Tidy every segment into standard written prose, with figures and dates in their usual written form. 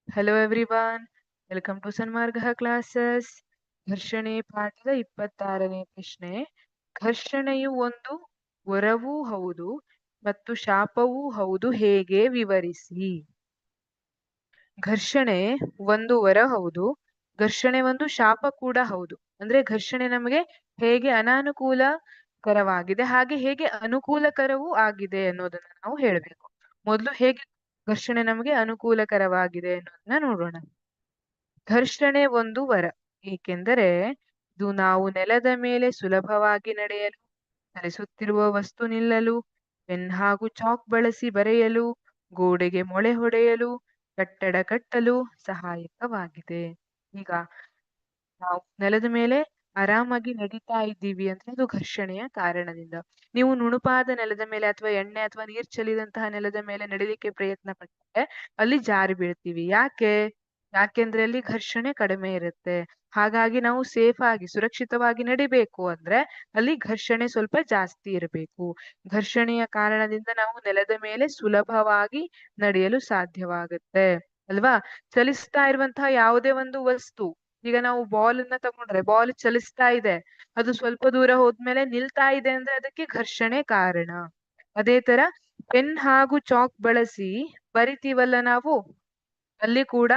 Hello everyone, welcome to Sanmarga classes. ಘರ್ಷಣೆ ಪಾಠದ 26ನೇ ಪ್ರಶ್ನೆ. ಘರ್ಷಣೆಯು ಒಂದು ವರವೂ ಹೌದು ಮತ್ತು ಶಾಪವೂ ಹೌದು, ಹೇಗೆ ವಿವರಿಸಿ. ಘರ್ಷಣೆ ಒಂದು ವರ ಹೌದು, ಘರ್ಷಣೆ ಒಂದು ಶಾಪ ಕೂಡ ಹೌದು. ಅಂದ್ರೆ ಘರ್ಷಣೆ ನಮಗೆ ಹೇಗೆ ಅನಾನುಕೂಲಕರವಾಗಿದೆ ಹಾಗೆ ಹೇಗೆ ಅನುಕೂಲಕರವೂ ಆಗಿದೆ ಅನ್ನೋದನ್ನ ನಾವು ಹೇಳಬೇಕು. ಮೊದಲು ಹೇಗೆ ಘರ್ಷಣೆ ನಮಗೆ ಅನುಕೂಲಕರವಾಗಿದೆ ಅನ್ನೋದನ್ನ ನೋಡೋಣ. ಘರ್ಷಣೆ ಒಂದು ವರ, ಏಕೆಂದರೆ ಇದು ನಾವು ನೆಲದ ಮೇಲೆ ಸುಲಭವಾಗಿ ನಡೆಯಲು, ಚಲಿಸುತ್ತಿರುವ ವಸ್ತು ನಿಲ್ಲಲು, ಪೆನ್ ಹಾಗೂ ಚಾಕ್ ಬಳಸಿ ಬರೆಯಲು, ಗೋಡೆಗೆ ಮೊಳೆ ಹೊಡೆಯಲು, ಕಟ್ಟಡ ಕಟ್ಟಲು ಸಹಾಯಕವಾಗಿದೆ. ಈಗ ನಾವು ನೆಲದ ಮೇಲೆ ಆರಾಮಾಗಿ ನಡೀತಾ ಇದ್ದೀವಿ ಅಂದ್ರೆ ಅದು ಘರ್ಷಣೆಯ ಕಾರಣದಿಂದ. ನೀವು ನುಣುಪಾದ ನೆಲದ ಮೇಲೆ ಅಥವಾ ಎಣ್ಣೆ ಅಥವಾ ನೀರ್ ಚೆಲ್ಲಿದಂತಹ ನೆಲದ ಮೇಲೆ ನಡಿಲಿಕ್ಕೆ ಪ್ರಯತ್ನ ಪಟ್ಟರೆ ಅಲ್ಲಿ ಜಾರಿ ಬೀಳ್ತೀವಿ. ಯಾಕೆಂದ್ರೆ ಅಲ್ಲಿ ಘರ್ಷಣೆ ಕಡಿಮೆ ಇರುತ್ತೆ. ಹಾಗಾಗಿ ನಾವು ಸೇಫ್ ಆಗಿ ಸುರಕ್ಷಿತವಾಗಿ ನಡಿಬೇಕು ಅಂದ್ರೆ ಅಲ್ಲಿ ಘರ್ಷಣೆ ಸ್ವಲ್ಪ ಜಾಸ್ತಿ ಇರಬೇಕು. ಘರ್ಷಣೆಯ ಕಾರಣದಿಂದ ನಾವು ನೆಲದ ಮೇಲೆ ಸುಲಭವಾಗಿ ನಡೆಯಲು ಸಾಧ್ಯವಾಗುತ್ತೆ ಅಲ್ವಾ. ಚಲಿಸ್ತಾ ಇರುವಂತಹ ಯಾವುದೇ ಒಂದು ವಸ್ತು, ಈಗ ನಾವು ಬಾಲ್ ಅನ್ನ ತಗೊಂಡ್ರೆ ಬಾಲ್ ಚಲಿಸ್ತಾ ಇದೆ, ಅದು ಸ್ವಲ್ಪ ದೂರ ಹೋದ್ಮೇಲೆ ನಿಲ್ತಾ ಇದೆ ಅಂದ್ರೆ ಅದಕ್ಕೆ ಘರ್ಷಣೆ ಕಾರಣ. ಅದೇ ತರ ಪೆನ್ ಹಾಗೂ ಚಾಕ್ ಬಳಸಿ ಬರಿತೀವಲ್ಲ ನಾವು, ಅಲ್ಲಿ ಕೂಡ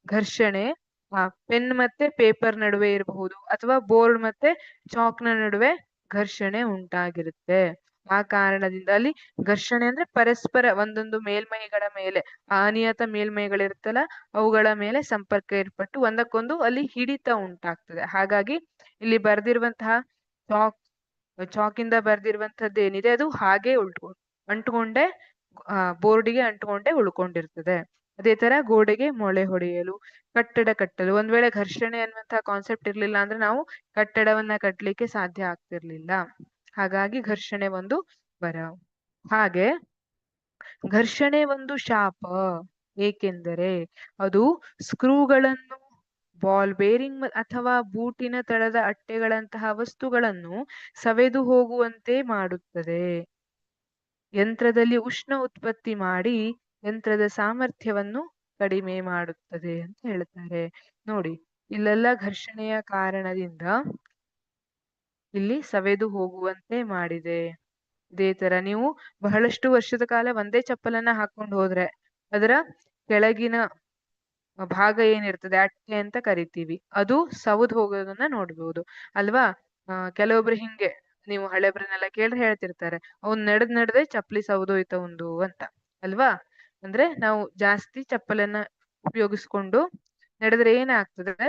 ಘರ್ಷಣೆ ಪೆನ್ ಮತ್ತೆ ಪೇಪರ್ ನಡುವೆ ಇರಬಹುದು ಅಥವಾ ಬೋರ್ಡ್ ಮತ್ತೆ ಚಾಕ್ ನ ನಡುವೆ ಘರ್ಷಣೆ ಉಂಟಾಗಿರುತ್ತೆ. ಆ ಕಾರಣದಿಂದ ಅಲ್ಲಿ ಘರ್ಷಣೆ ಅಂದ್ರೆ ಪರಸ್ಪರ ಒಂದೊಂದು ಮೇಲ್ಮೈಗಳ ಮೇಲೆ, ಅನಿಯತ ಮೇಲ್ಮೈಗಳಿರುತ್ತಲ್ಲ ಅವುಗಳ ಮೇಲೆ ಸಂಪರ್ಕ ಏರ್ಪಟ್ಟು ಒಂದಕ್ಕೊಂದು ಅಲ್ಲಿ ಹಿಡಿತ ಉಂಟಾಗ್ತದೆ. ಹಾಗಾಗಿ ಇಲ್ಲಿ ಬರ್ದಿರುವಂತಹ ಚಾಕಿಂದ ಬರ್ದಿರುವಂತದ್ದು ಏನಿದೆ ಅದು ಹಾಗೆ ಅಂಟುಕೊಂಡೇ ಬೋರ್ಡಿಗೆ ಅಂಟುಕೊಂಡೇ ಉಳ್ಕೊಂಡಿರ್ತದೆ. ಅದೇ ತರ ಗೋಡೆಗೆ ಮೊಳೆ ಹೊಡೆಯಲು, ಕಟ್ಟಡ ಕಟ್ಟಲು. ಒಂದ್ ವೇಳೆ ಘರ್ಷಣೆ ಅನ್ನುವಂತಹ ಕಾನ್ಸೆಪ್ಟ್ ಇರ್ಲಿಲ್ಲ ಅಂದ್ರೆ ನಾವು ಕಟ್ಟಡವನ್ನ ಕಟ್ಟಲಿಕ್ಕೆ ಸಾಧ್ಯ ಆಗ್ತಿರ್ಲಿಲ್ಲ. ಹಾಗಾಗಿ ಘರ್ಷಣೆ ಒಂದು ವರ. ಹಾಗೆ ಘರ್ಷಣೆ ಒಂದು ಶಾಪ, ಏಕೆಂದರೆ ಅದು ಸ್ಕ್ರೂಗಳನ್ನು, ಬಾಲ್ ಬೇರಿಂಗ್ ಅಥವಾ ಬೂಟಿನ ತಳದ ಅಟ್ಟೆಗಳಂತಹ ವಸ್ತುಗಳನ್ನು ಸವೆದು ಹೋಗುವಂತೆ ಮಾಡುತ್ತದೆ. ಯಂತ್ರದಲ್ಲಿ ಉಷ್ಣ ಉತ್ಪತ್ತಿ ಮಾಡಿ ಯಂತ್ರದ ಸಾಮರ್ಥ್ಯವನ್ನು ಕಡಿಮೆ ಮಾಡುತ್ತದೆ ಅಂತ ಹೇಳ್ತಾರೆ. ನೋಡಿ, ಇಲ್ಲೆಲ್ಲ ಘರ್ಷಣೆಯ ಕಾರಣದಿಂದ ಇಲ್ಲಿ ಸವೆದು ಹೋಗುವಂತೆ ಮಾಡಿದೆ. ಇದೇ ತರ ನೀವು ಬಹಳಷ್ಟು ವರ್ಷದ ಕಾಲ ಒಂದೇ ಚಪ್ಪಲನ್ನ ಹಾಕೊಂಡು ಹೋದ್ರೆ ಅದರ ಕೆಳಗಿನ ಭಾಗ ಏನಿರ್ತದೆ, ಅಟ್ಟೆ ಅಂತ ಕರಿತೀವಿ, ಅದು ಸೌದ್ ಹೋಗೋದನ್ನ ನೋಡ್ಬೋದು ಅಲ್ವಾ. ಕೆಲವೊಬ್ರು ಹಿಂಗೆ, ನೀವು ಹಳೆಬ್ರನ್ನೆಲ್ಲ ಕೇಳ್ರೆ ಹೇಳ್ತಿರ್ತಾರೆ, ಅವ್ನ್ ನಡ್ದೆ ಚಪ್ಪಲಿ ಸೌದೋಯ್ತ ಒಂದು ಅಂತ ಅಲ್ವಾ. ಅಂದ್ರೆ ನಾವು ಜಾಸ್ತಿ ಚಪ್ಪಲನ್ನ ಉಪಯೋಗಿಸ್ಕೊಂಡು ನಡೆದ್ರೆ ಏನಾಗ್ತದೆ,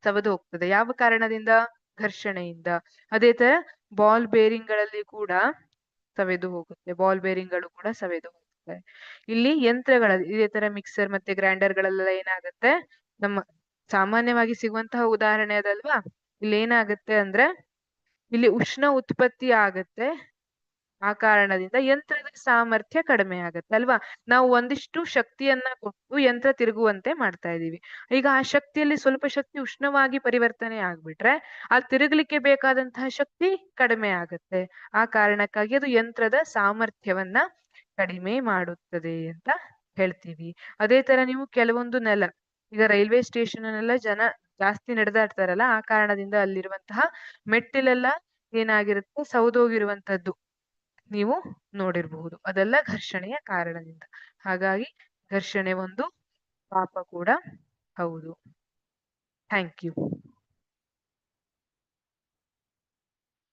ಸವದು ಹೋಗ್ತದೆ. ಯಾವ ಕಾರಣದಿಂದ? ಘರ್ಷಣೆಯಿಂದ. ಅದೇ ತರ ಬಾಲ್ ಬೇರಿಂಗ್ ಗಳಲ್ಲಿ ಕೂಡ ಸವೆದು ಹೋಗುತ್ತೆ, ಬಾಲ್ ಬೇರಿಂಗ್ ಗಳು ಕೂಡ ಸವೆದು ಹೋಗುತ್ತೆ. ಇಲ್ಲಿ ಯಂತ್ರಗಳಲ್ಲಿ ಇದೇ ತರ ಮಿಕ್ಸರ್ ಮತ್ತೆ ಗ್ರೈಂಡರ್ ಗಳೆಲ್ಲ ಏನಾಗುತ್ತೆ, ನಮ್ಮ ಸಾಮಾನ್ಯವಾಗಿ ಸಿಗುವಂತಹ ಉದಾಹರಣೆ ಅದಲ್ವಾ. ಇಲ್ಲಿ ಏನಾಗುತ್ತೆ ಅಂದ್ರೆ ಇಲ್ಲಿ ಉಷ್ಣ ಉತ್ಪತ್ತಿ ಆಗತ್ತೆ, ಆ ಕಾರಣದಿಂದ ಯಂತ್ರದ ಸಾಮರ್ಥ್ಯ ಕಡಿಮೆ ಆಗತ್ತೆ ಅಲ್ವಾ. ನಾವು ಒಂದಿಷ್ಟು ಶಕ್ತಿಯನ್ನ ಕೊಟ್ಟು ಯಂತ್ರ ತಿರುಗುವಂತೆ ಮಾಡ್ತಾ ಇದೀವಿ. ಈಗ ಆ ಶಕ್ತಿಯಲ್ಲಿ ಸ್ವಲ್ಪ ಶಕ್ತಿ ಉಷ್ಣವಾಗಿ ಪರಿವರ್ತನೆ ಆಗ್ಬಿಟ್ರೆ ಆ ತಿರುಗಲಿಕ್ಕೆ ಬೇಕಾದಂತಹ ಶಕ್ತಿ ಕಡಿಮೆ ಆಗತ್ತೆ. ಆ ಕಾರಣಕ್ಕಾಗಿ ಅದು ಯಂತ್ರದ ಸಾಮರ್ಥ್ಯವನ್ನ ಕಡಿಮೆ ಮಾಡುತ್ತದೆ ಅಂತ ಹೇಳ್ತೀವಿ. ಅದೇ ತರ ನೀವು ಕೆಲವೊಂದು ನೆಲ, ಈಗ ರೈಲ್ವೆ ಸ್ಟೇಷನ್ ಅಲ್ಲೆಲ್ಲ ಜನ ಜಾಸ್ತಿ ನಡೆದಾಡ್ತಾರಲ್ಲ, ಆ ಕಾರಣದಿಂದ ಅಲ್ಲಿರುವಂತಹ ಮೆಟ್ಟಿಲೆಲ್ಲ ಏನಾಗಿರುತ್ತೆ, ಸೌದೋಗಿರುವಂತದ್ದು ನೀವು ನೋಡಿರಬಹುದು. ಅದೆಲ್ಲ ಘರ್ಷಣೆಯ ಕಾರಣದಿಂದ. ಹಾಗಾಗಿ ಘರ್ಷಣೆ ಒಂದು ಪಾಪ ಕೂಡ ಹೌದು. Thank you.